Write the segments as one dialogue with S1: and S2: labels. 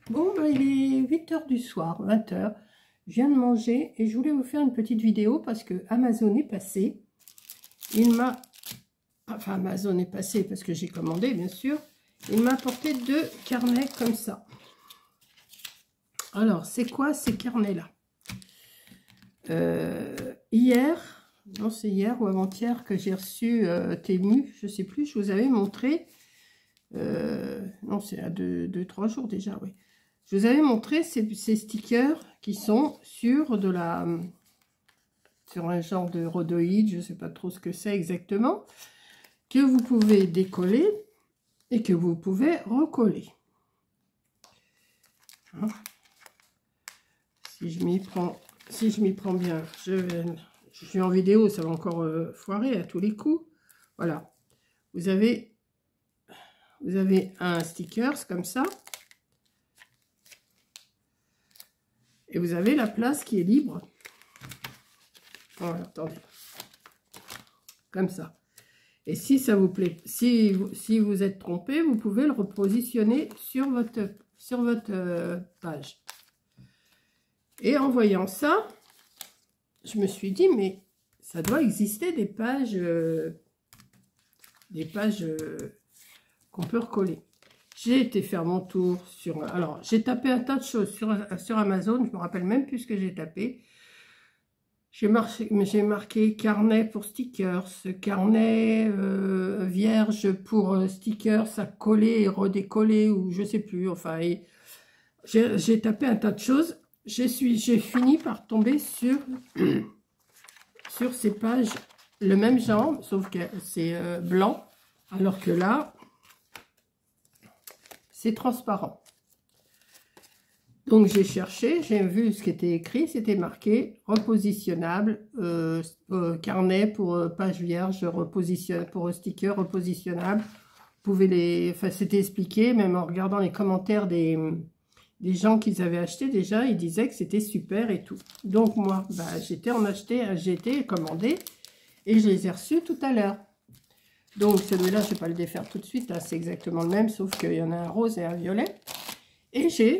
S1: Bon, ben, il est 8 h du soir, 20 h. Je viens de manger et je voulais vous faire une petite vidéo parce que Amazon est passé. Il m'a... Enfin, Amazon est passé parce que j'ai commandé, bien sûr. Il m'a apporté 2 carnets comme ça. Alors, c'est quoi ces carnets-là? Hier, non, c'est hier ou avant-hier que j'ai reçu Temu, je sais plus, je vous avais montré. Non, c'est à 2-3 jours déjà, oui. Je vous avais montré ces stickers qui sont sur un genre de rhodoïde, je ne sais pas trop ce que c'est exactement, que vous pouvez décoller et que vous pouvez recoller. Hein? Si je m'y prends bien, je suis en vidéo, ça va encore foirer à tous les coups. Voilà, vous avez un sticker comme ça. Et vous avez la place qui est libre. Voilà, attendez. Comme ça. Et si ça vous plaît, si vous êtes trompé, vous pouvez le repositionner sur votre page. Et en voyant ça, je me suis dit, mais ça doit exister des pages qu'on peut recoller. J'ai été faire mon tour sur... Alors, j'ai tapé un tas de choses sur Amazon. Je ne me rappelle même plus ce que j'ai tapé. J'ai marqué carnet pour stickers, carnet vierge pour stickers à coller et redécoller, ou je ne sais plus. Enfin, j'ai tapé un tas de choses. J'ai fini par tomber sur ces pages, le même genre, sauf que c'est blanc, alors que là... c'est transparent. Donc j'ai cherché, j'ai vu ce qui était écrit, c'était marqué repositionnable, carnet pour page vierge, pour sticker repositionnable. Vous pouvez enfin c'était expliqué, même en regardant les commentaires des gens qui avaient acheté déjà, ils disaient que c'était super et tout. Donc moi, bah, j'ai été commandé et je les ai reçus tout à l'heure. Donc celui-là, je ne vais pas le défaire tout de suite, là c'est exactement le même, sauf qu'il y en a un rose et un violet. Et j'ai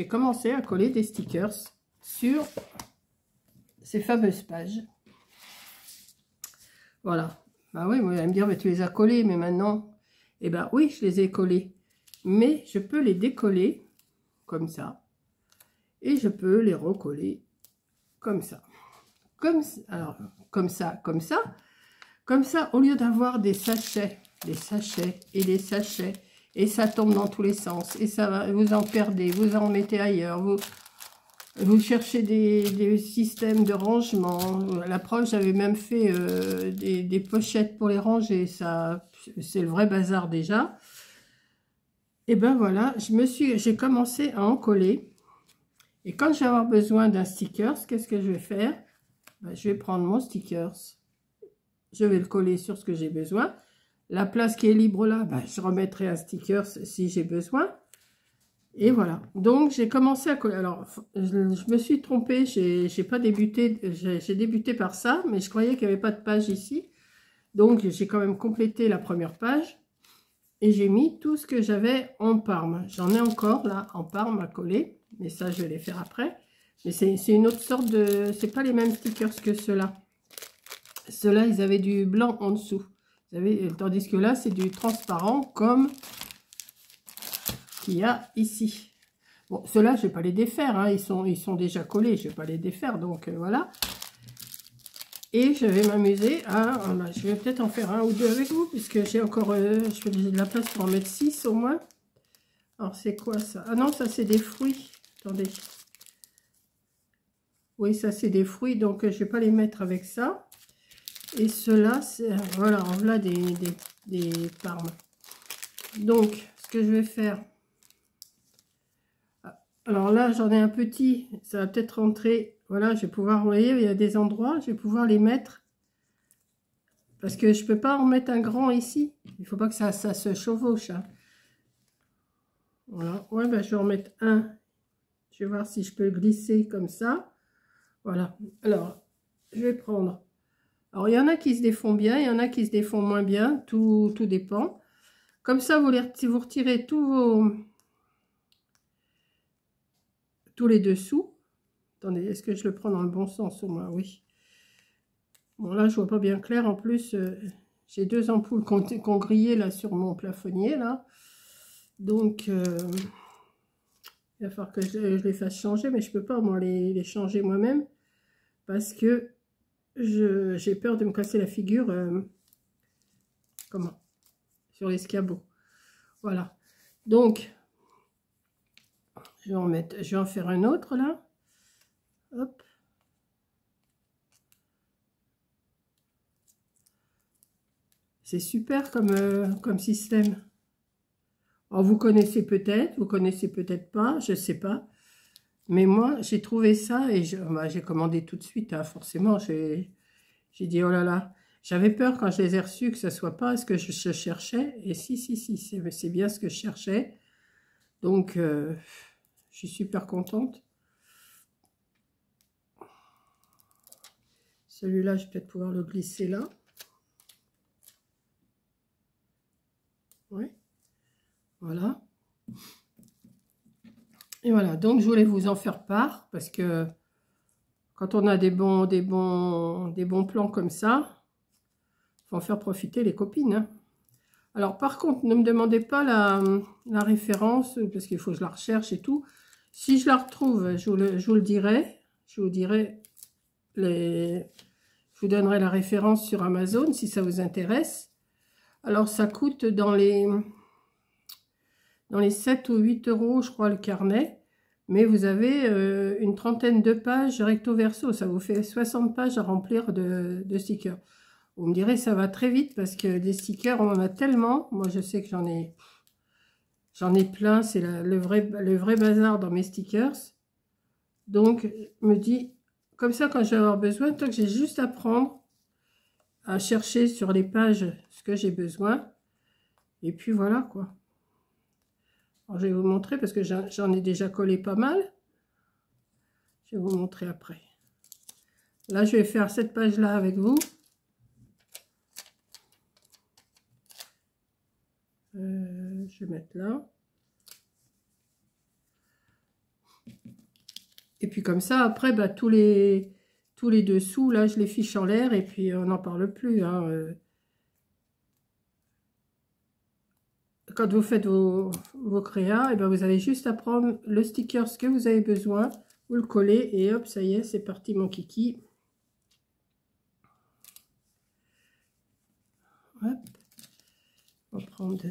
S1: commencé à coller des stickers sur ces fameuses pages. Voilà. Bah oui, vous allez me dire, mais tu les as collés, mais maintenant, eh ben oui, je les ai collés. Mais je peux les décoller comme ça. Et je peux les recoller comme ça. Alors, comme ça, comme ça. Comme ça, au lieu d'avoir des sachets et des sachets, et ça tombe dans tous les sens, et ça va, vous en perdez, vous en mettez ailleurs, vous cherchez des systèmes de rangement. La preuve, j'avais même fait des pochettes pour les ranger, ça, c'est le vrai bazar déjà. Et ben voilà, j'ai commencé à en coller, et quand je vais avoir besoin d'un sticker, qu'est-ce que je vais faire? Ben, je vais prendre mon stickers. Je vais le coller sur ce que j'ai besoin. La place qui est libre là, ben, je remettrai un sticker si j'ai besoin. Et voilà. Donc, j'ai commencé à coller. Alors, je me suis trompée. J'ai débuté par ça, mais je croyais qu'il n'y avait pas de page ici. Donc, j'ai quand même complété la première page. Et j'ai mis tout ce que j'avais en parme. J'en ai encore là, en parme à coller. Mais ça, je vais les faire après. Mais c'est une autre sorte de... C'est pas les mêmes stickers que ceux-là. Ceux-là, ils avaient du blanc en dessous. Tandis que là, c'est du transparent comme qu'il y a ici. Bon, ceux-là, je ne vais pas les défaire. Hein, ils sont déjà collés. Je ne vais pas les défaire. Donc, voilà. Et je vais m'amuser à... je vais peut-être en faire un ou deux avec vous, puisque j'ai encore... j'ai de la place pour en mettre 6 au moins. Alors, c'est quoi ça? Ah non, ça, c'est des fruits. Attendez. Oui, ça, c'est des fruits. Donc, je ne vais pas les mettre avec ça. Et ceux-là, voilà, en voilà des parmes. Donc, ce que je vais faire... Alors là, j'en ai un petit. Ça va peut-être rentrer. Voilà, je vais pouvoir... Vous voyez, il y a des endroits, je vais pouvoir les mettre. Parce que je ne peux pas en mettre un grand ici. Il ne faut pas que ça se chevauche. Hein. Voilà. Ouais, ben, je vais en mettre un. Je vais voir si je peux le glisser comme ça. Voilà. Alors, je vais prendre... Alors, il y en a qui se défont bien, il y en a qui se défont moins bien, tout dépend. Comme ça, vous retirez tous tous les dessous. Attendez, est-ce que je le prends dans le bon sens au moins? Oui. Bon, là, je vois pas bien clair. En plus, j'ai 2 ampoules qui ont grillé là sur mon plafonnier, là. Donc, il va falloir que je les fasse changer, mais je peux pas, moi, les changer moi-même. Parce que j'ai peur de me casser la figure. Comment? Sur l'escabeau. Voilà. Donc, je vais en faire un autre, là. Hop. C'est super comme système. Alors, vous connaissez peut-être pas, je sais pas. Mais moi, j'ai trouvé ça et j'ai commandé tout de suite, hein, forcément. J'ai dit, oh là là. J'avais peur quand je les ai reçus que ce soit pas ce que je cherchais. Et si, c'est bien ce que je cherchais. Donc, je suis super contente. Celui-là, je vais peut-être pouvoir le glisser là. Oui. Voilà. Et voilà, donc je voulais vous en faire part parce que quand on a des bons plans comme ça, il faut en faire profiter les copines, hein. Alors par contre, ne me demandez pas la référence parce qu'il faut que je la recherche et tout. Si je la retrouve, je vous le dirai. Je vous dirai je vous donnerai la référence sur Amazon si ça vous intéresse. Alors ça coûte dans les 7 ou 8 euros, je crois, le carnet. Mais vous avez une trentaine de pages recto verso. Ça vous fait 60 pages à remplir de stickers. Vous me direz, ça va très vite parce que des stickers, on en a tellement. Moi, je sais que j'en ai plein. C'est le vrai bazar dans mes stickers. Donc, je me dis, comme ça, quand je vais avoir besoin, tant que j'ai juste à prendre, à chercher sur les pages ce que j'ai besoin. Et puis voilà, quoi. Alors, je vais vous montrer parce que j'en ai déjà collé pas mal. Je vais vous montrer après. Là, je vais faire cette page-là avec vous. Je vais mettre là. Et puis comme ça, après, bah, tous les dessous, là, je les fiche en l'air et puis on n'en parle plus, hein. Quand vous faites vos créas, et ben vous avez juste à prendre le sticker, ce que vous avez besoin, vous le collez et hop, ça y est, c'est parti mon kiki. Hop. On va prendre...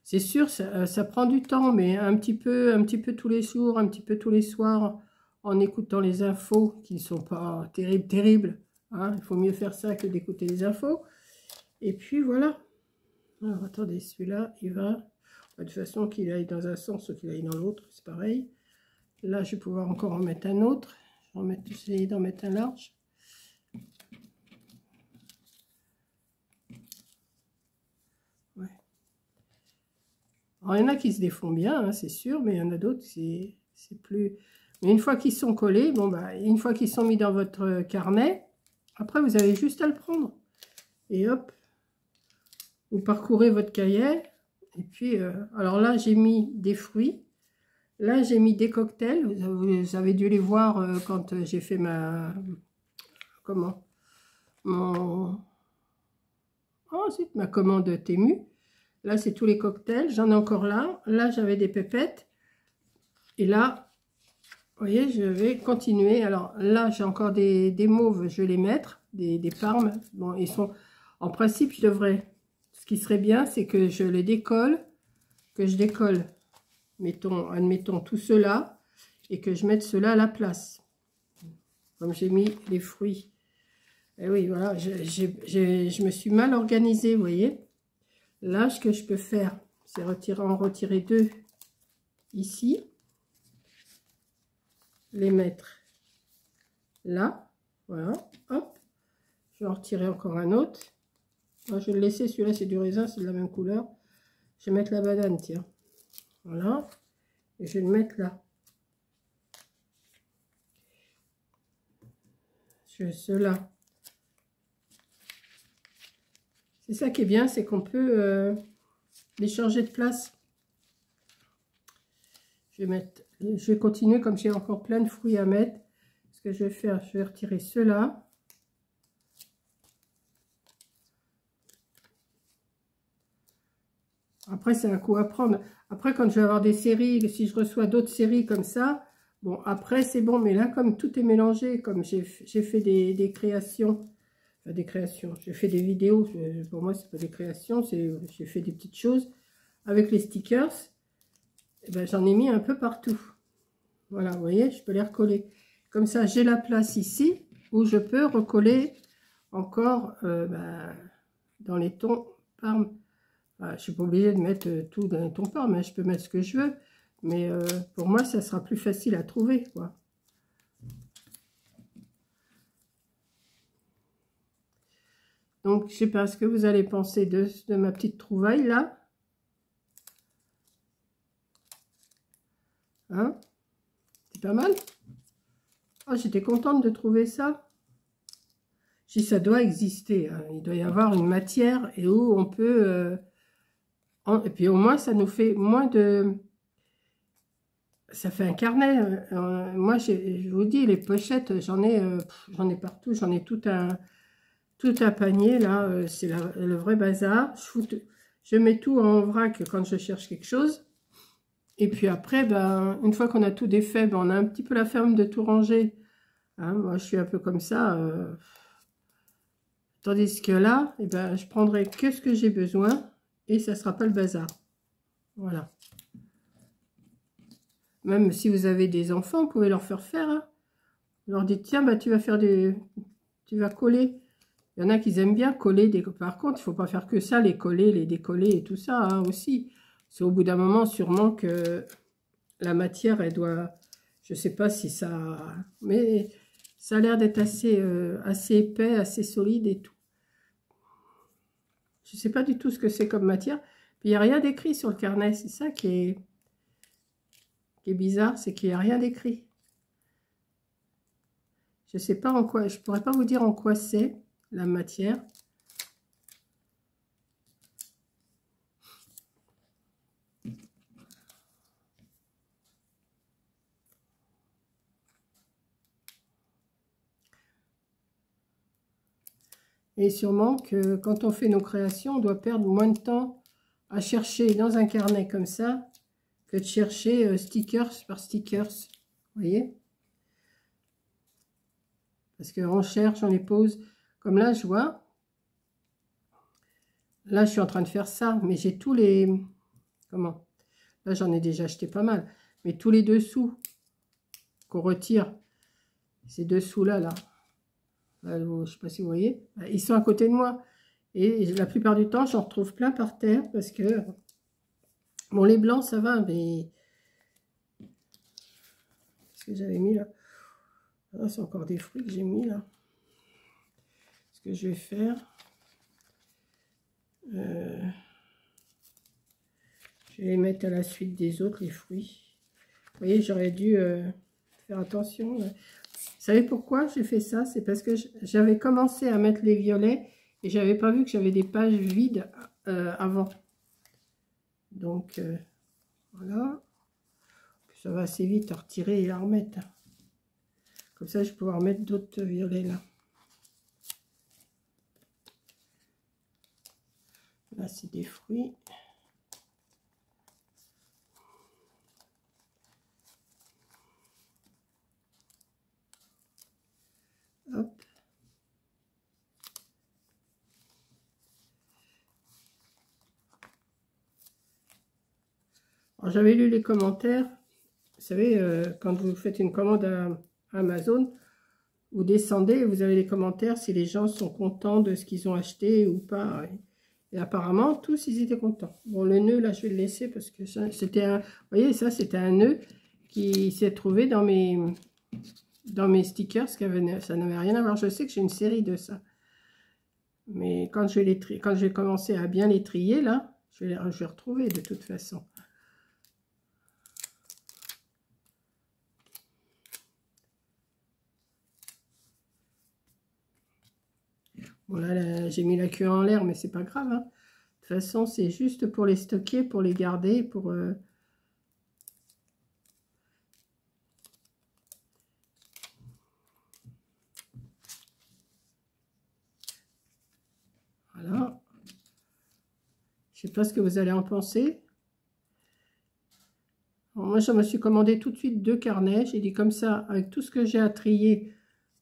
S1: C'est sûr, ça prend du temps, mais un petit peu tous les jours, un petit peu tous les soirs, en écoutant les infos qui ne sont pas terribles. Hein. Il faut mieux faire ça que d'écouter les infos. Et puis voilà. Alors attendez, celui-là, il va... De toute façon, qu'il aille dans un sens ou qu'il aille dans l'autre, c'est pareil. Là, je vais pouvoir encore en mettre un autre. Je vais essayer d'en mettre un large. Ouais. Alors, il y en a qui se défont bien, hein, c'est sûr, mais il y en a d'autres, c'est plus... Mais une fois qu'ils sont collés, bon, bah, une fois qu'ils sont mis dans votre carnet, après, vous avez juste à le prendre. Et hop, vous parcourez votre cahier. Et puis, alors là, j'ai mis des fruits. Là, j'ai mis des cocktails. Vous avez dû les voir quand j'ai fait ma... Comment? Ensuite, ma commande Temu. Là, c'est tous les cocktails. J'en ai encore là. Là, j'avais des pépettes. Et là, vous voyez, je vais continuer. Alors là, j'ai encore des mauves. Je vais les mettre. Des parmes. Bon, ils sont... En principe, je devrais... Ce qui serait bien, c'est que je les décolle. Que je décolle, admettons, tout cela. Et que je mette cela à la place. Comme j'ai mis les fruits. Et oui, voilà, je me suis mal organisée, vous voyez. Là, ce que je peux faire, c'est en retirer 2 ici. Les mettre là. Voilà, hop. Je vais en retirer encore un autre. Moi, je vais le laisser, celui-là, c'est du raisin, c'est de la même couleur. Je vais mettre la banane, tiens. Voilà. Et je vais le mettre là. Ceux-là. C'est ça qui est bien, c'est qu'on peut les changer de place. je vais continuer comme j'ai encore plein de fruits à mettre. Ce que je vais faire, je vais retirer ceux-là. Après, c'est un coup à prendre. Après, quand je vais avoir des séries, si je reçois d'autres séries comme ça, bon, après, c'est bon. Mais là, comme tout est mélangé, comme j'ai fait des créations, enfin, des créations, j'ai fait des vidéos, pour moi, c'est pas des créations, j'ai fait des petites choses avec les stickers, et ben, j'en ai mis un peu partout. Voilà, vous voyez, je peux les recoller. Comme ça, j'ai la place ici, où je peux recoller encore dans les tons Parme. Je ne suis pas obligée de mettre tout dans les tons Parme, mais je peux mettre ce que je veux. Mais pour moi, ça sera plus facile à trouver, quoi. Donc, je sais pas ce que vous allez penser de ma petite trouvaille, là. Hein? C'est pas mal? Oh, j'étais contente de trouver ça. Si ça doit exister, hein. Il doit y avoir une matière et où on peut... et puis au moins, ça nous fait moins de... Ça fait un carnet. Moi, je vous dis, les pochettes, j'en ai partout. J'en ai tout un panier, là. C'est le vrai bazar. Je mets tout en vrac quand je cherche quelque chose. Et puis après, ben, une fois qu'on a tout défait, ben, on a un petit peu la flemme de tout ranger. Hein, moi, je suis un peu comme ça. Tandis que là, eh ben, je prendrai que ce que j'ai besoin et ça ne sera pas le bazar. Voilà. Même si vous avez des enfants, vous pouvez leur faire. Hein. Vous leur dites, tiens, bah, tu vas coller. Il y en a qui aiment bien coller. Par contre, il ne faut pas faire que ça, les coller, les décoller et tout ça hein, aussi. C'est au bout d'un moment sûrement que la matière, elle doit... Je ne sais pas si ça... Mais ça a l'air d'être assez épais, assez solide et tout. Je ne sais pas du tout ce que c'est comme matière. Puis il n'y a rien d'écrit sur le carnet. C'est ça qui est bizarre, c'est qu'il n'y a rien d'écrit. Je ne sais pas en quoi, je ne pourrais pas vous dire en quoi c'est la matière. Et sûrement que quand on fait nos créations, on doit perdre moins de temps à chercher dans un carnet comme ça que de chercher stickers par stickers. Vous voyez? Parce qu'on cherche, on les pose. Comme là, je vois. Là, je suis en train de faire ça, mais j'ai tous les... Comment? Là, j'en ai déjà acheté pas mal. Mais tous les dessous qu'on retire, ces dessous-là, là. Je ne sais pas si vous voyez. Ils sont à côté de moi. Et la plupart du temps, j'en retrouve plein par terre parce que... Bon, les blancs, ça va, mais... Qu'est-ce que j'avais mis là? Ah, c'est encore des fruits que j'ai mis là. Ce que je vais faire... je vais les mettre à la suite des autres, les fruits. Vous voyez, j'aurais dû faire attention. Vous savez pourquoi j'ai fait ça? C'est parce que j'avais commencé à mettre les violets et j'avais pas vu que j'avais des pages vides avant. Donc, voilà. Ça va assez vite à retirer et à remettre. Comme ça, je vais pouvoir mettre d'autres violets là. Là, c'est des fruits. Hop. J'avais lu les commentaires. Vous savez, quand vous faites une commande à Amazon, vous descendez et vous avez les commentaires si les gens sont contents de ce qu'ils ont acheté ou pas. Et apparemment, tous, ils étaient contents. Bon, le nœud, là, je vais le laisser parce que c'était un... Vous voyez, ça, c'était un nœud qui s'est trouvé dans mes stickers. Ça n'avait rien à voir. Je sais que j'ai une série de ça. Mais quand je vais commencer à bien les trier, là, je vais retrouver de toute façon. Bon, là j'ai mis la queue en l'air, mais c'est pas grave. Hein. De toute façon, c'est juste pour les stocker, pour les garder, pour... Je sais pas ce que vous allez en penser. Alors, moi, je me suis commandé tout de suite 2 carnets. J'ai dit comme ça, avec tout ce que j'ai à trier.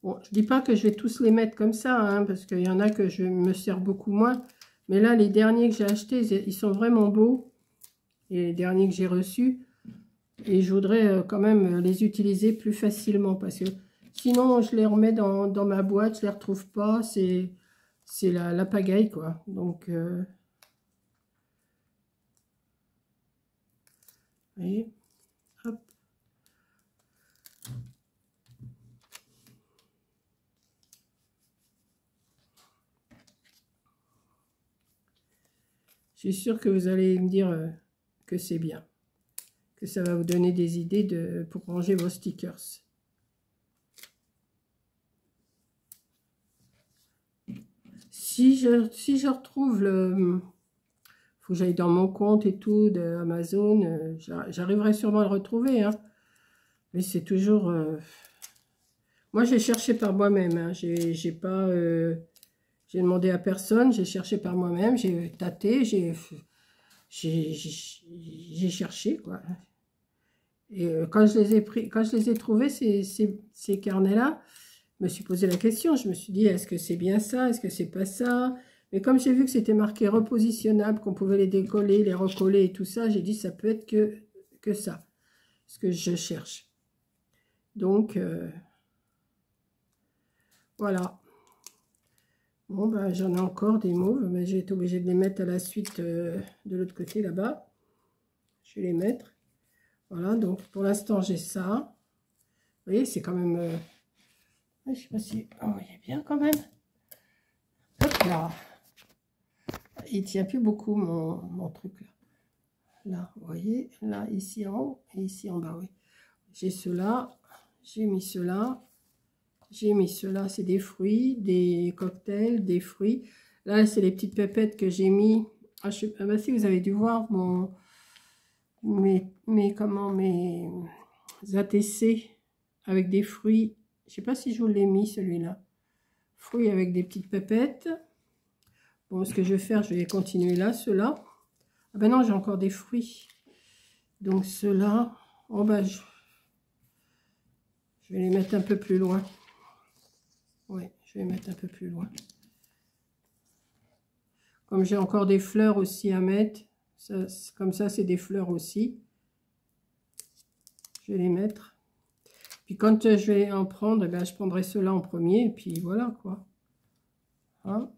S1: Bon, je dis pas que je vais tous les mettre comme ça, hein, parce qu'il y en a que je me sers beaucoup moins. Mais là, les derniers que j'ai achetés, ils sont vraiment beaux. Et les derniers que j'ai reçus. Et je voudrais quand même les utiliser plus facilement. Parce que sinon, je les remets dans ma boîte, je les retrouve pas. C'est la pagaille, quoi. Donc, vous voyez, hop. Je suis sûre que vous allez me dire que c'est bien. Que ça va vous donner des idées pour ranger vos stickers. Si je retrouve le... faut que j'aille dans mon compte et tout d'Amazon. J'arriverai sûrement à le retrouver. Hein. Mais c'est toujours... Moi, j'ai cherché par moi-même. Hein. J'ai pas... j'ai demandé à personne. J'ai cherché par moi-même. J'ai tâté. J'ai cherché, quoi. Et quand je les ai pris, quand je les ai trouvés, ces carnets-là, je me suis posé la question. Je me suis dit, est-ce que c'est bien ça? Est-ce que c'est pas ça? Mais comme j'ai vu que c'était marqué repositionnable, qu'on pouvait les décoller, les recoller et tout ça, j'ai dit, ça peut être que ça, ce que je cherche. Donc, voilà. Bon, ben, j'en ai encore des mauves, mais j'ai été obligée de les mettre à la suite de l'autre côté, là-bas. Je vais les mettre. Voilà, donc pour l'instant, j'ai ça. Vous voyez, c'est quand même... je ne sais pas si... Oh, il est bien quand même. Hop là. Il ne tient plus beaucoup, mon truc, là. Là, vous voyez, là, ici en haut et ici en bas, oui. J'ai cela, j'ai mis cela, j'ai mis cela, c'est des fruits, des cocktails, des fruits. Là, c'est les petites pépettes que j'ai mis. Ah, bah si, vous avez dû voir mes ATC avec des fruits. Je ne sais pas si je vous l'ai mis, celui-là. Fruits avec des petites pépettes. Bon, ce que je vais faire, je vais continuer là, ceux-là. Ah ben non, j'ai encore des fruits. Donc ceux-là, oh ben, je vais les mettre un peu plus loin. Oui, je vais les mettre un peu plus loin. Comme j'ai encore des fleurs aussi à mettre, comme ça, c'est des fleurs aussi. Je vais les mettre. Puis quand je vais en prendre, eh ben, je prendrai ceux-là en premier. Et puis voilà, quoi. Hein?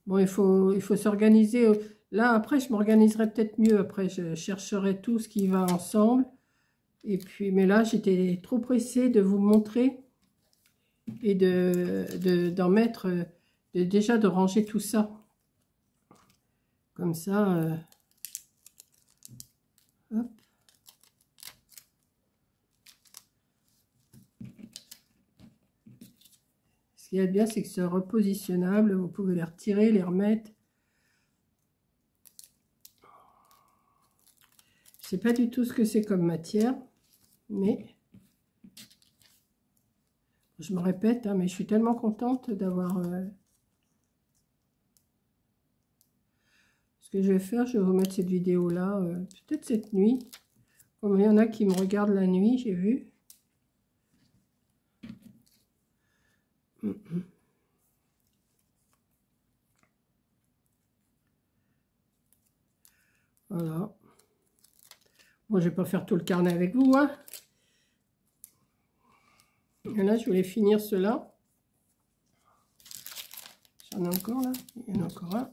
S1: Bon, il faut s'organiser. Là, après, je m'organiserai peut-être mieux. Après, je chercherai tout ce qui va ensemble. Et puis, mais là, j'étais trop pressée de vous montrer et d'en mettre, déjà de ranger tout ça. Comme ça, hop. Ce qu'il y a de bien, c'est que c'est repositionnable. Vous pouvez les retirer, les remettre. Je sais pas du tout ce que c'est comme matière, mais je me répète, hein, mais je suis tellement contente d'avoir... Ce que je vais faire, je vais vous mettre cette vidéo-là, peut-être cette nuit. Comme il y en a qui me regardent la nuit, j'ai vu. Voilà. Bon, je vais pas faire tout le carnet avec vous, hein. Et là, je voulais finir cela. J'en ai encore là. Il y en a encore un.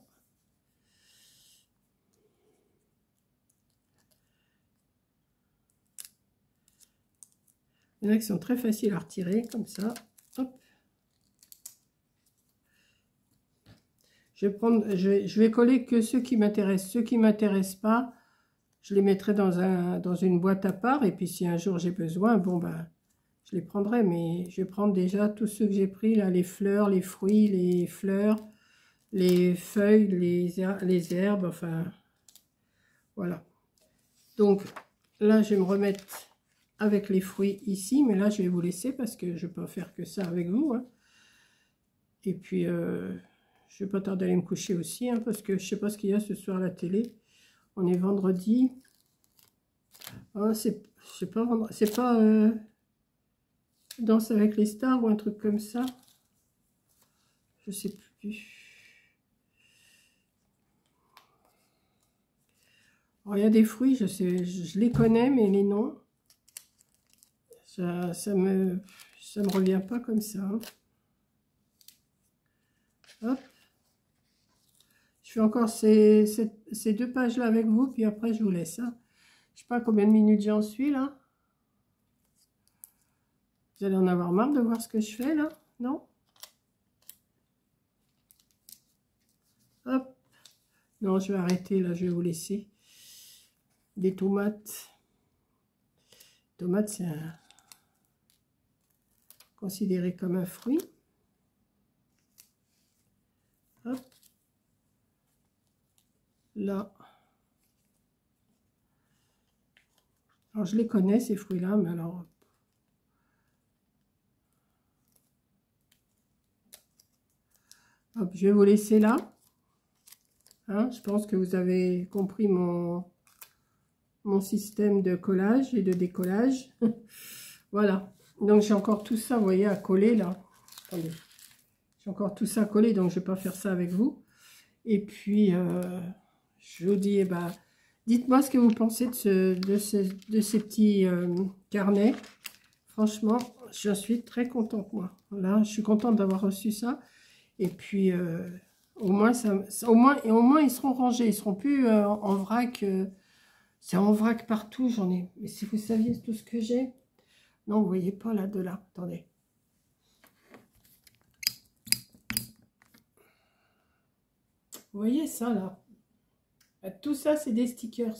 S1: Il y en a qui sont très faciles à retirer, comme ça. Hop. Je vais coller que ceux qui m'intéressent. Ceux qui ne m'intéressent pas, je les mettrai dans une boîte à part. Et puis si un jour j'ai besoin, bon ben, je les prendrai. Mais je vais prendre déjà tous ceux que j'ai pris, là, les fleurs, les fruits, les fleurs, les feuilles, les herbes, enfin, voilà. Donc là, je vais me remettre avec les fruits ici. Mais là, je vais vous laisser parce que je ne peux pas faire que ça avec vous, hein. Et puis, je vais pas tarder à aller me coucher aussi, hein, parce que je sais pas ce qu'il y a ce soir à la télé. On est vendredi. Oh, c'est pas Danse avec les stars ou un truc comme ça. Je sais plus. Alors, il y a des fruits, je sais, je les connais, mais les noms, ça me revient pas comme ça. Hein. Hop. Je fais encore ces 2 pages-là avec vous, puis après je vous laisse. Hein. Je sais pas combien de minutes j'en suis là. Vous allez en avoir marre de voir ce que je fais là, non? Hop. Non, je vais arrêter là, je vais vous laisser. Des tomates. Tomates, c'est considéré comme un fruit. Hop. Là. Alors, je les connais, ces fruits-là, mais alors... Hop, je vais vous laisser là. Hein, je pense que vous avez compris mon système de collage et de décollage. Voilà. Donc, j'ai encore tout ça, vous voyez, à coller, là. Attendez. J'ai encore tout ça à coller, donc je ne vais pas faire ça avec vous. Et puis, je vous dis, eh ben, dites-moi ce que vous pensez de ces petits carnets. Franchement, je suis très contente, moi. Là, je suis contente d'avoir reçu ça. Et puis, au moins, ils seront rangés. Ils seront plus en vrac. C'est en vrac partout, j'en ai. Mais si vous saviez tout ce que j'ai. Non, vous voyez pas là, de là. Attendez. Vous voyez ça, là? Tout ça, c'est des stickers.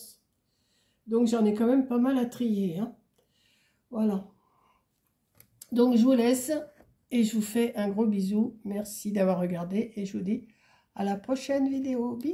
S1: Donc, j'en ai quand même pas mal à trier. Hein. Voilà. Donc, je vous laisse et je vous fais un gros bisou. Merci d'avoir regardé et je vous dis à la prochaine vidéo. Bisous.